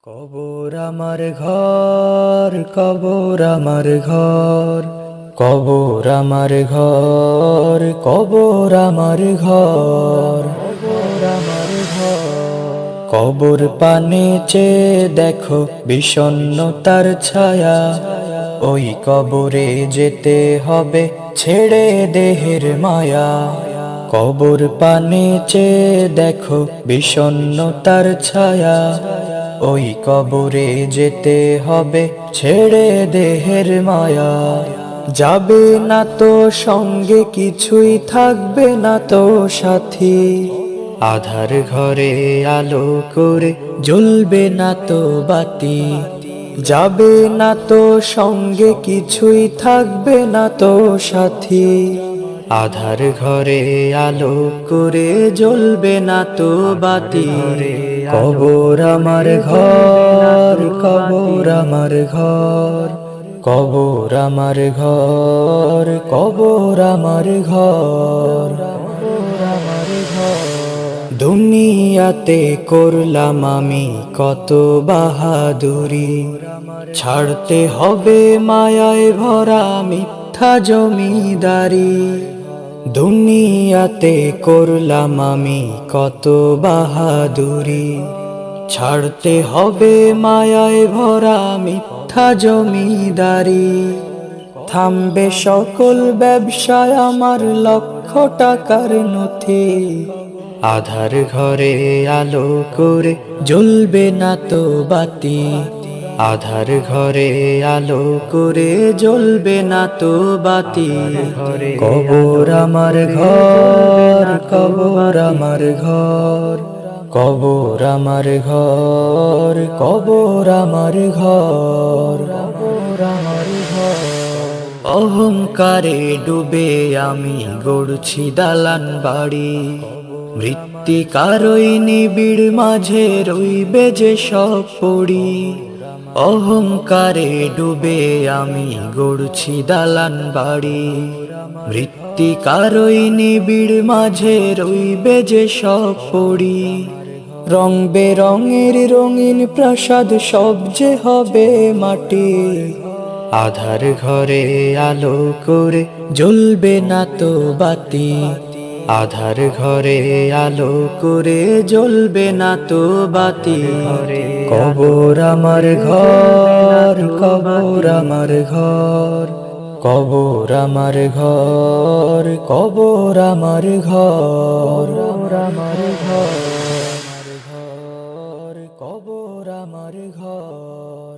কবর আমার ঘর, কবর আমার ঘর, কবর আমার ঘর, কবর আমার ঘর, কবর আমার ঘর। কবর পানে চেয়ে দেখো বিষণ্ণতার ছায়া, ওই কবরে যেতে হবে ছেড়ে দেহের মায়া। কবর পানে চেয়ে দেখো বিষণ্ণতার ছায়া, ওই কবরে যেতে হবে ছেড়ে দেহের মায়া। যাবে না তো সঙ্গে কিছুই থাকবে না তো সাথী, আধার ঘরে আলো করে জ্বলবে না তো বাতি। যাবে না তো সঙ্গে কিছুই থাকবে না তো সাথী, আধার ঘরে আলো করে জ্বলবে না তো বাতি। কবর আমার ঘর, কবর আমার ঘর, কবর আমার ঘর, কবর আমার ঘর, কবর আমার ঘর। দুনিয়াতে করলাম আমি কত বাহাদুরি, ছাড়তে হবে মায়ায় ভরা মিথ্যা জমিদারি। দুনিয়াতে করলাম আমি কত বাহাদুরি, ছাড়তে হবে মায়ায় ভরা মিথ্যা জমিদারি। থামবে সকল ব্যবসায় আমার লক্ষ টাকার নথি, আধার ঘরে আলো করে জ্বলবে না তো বাতি। আধার ঘরে আলো করে জ্বলবে না তো বাতি। কবর আমার ঘর, কবর আমার ঘর, কবর আমার ঘর, কবর আমার ঘর, কবর আমার ঘর। অহংকারে ডুবে আমি গড়ছি দালান বাড়ি, মৃত্তিকারই নিবিড় মাঝে রইবে যে সব পড়ি। অহংকারে ডুবে আমি গড়ছি দালান বাড়ি, মৃত্তিকারই নিবিড় মাঝে রইবে যে সব পড়ি। রং বেরঙের রঙিন প্রাসাদ সব যে হবে মাটি, আধার ঘরে আলো করে জ্বলবে না তো বাতি। আধার ঘরে আলো করে জ্বলবে না তো বাতি। কবর আমার ঘর, কবর আমার ঘর, কবর আমার ঘর, কবর আমার ঘর, কবর আমার ঘর, কবর আমার ঘর।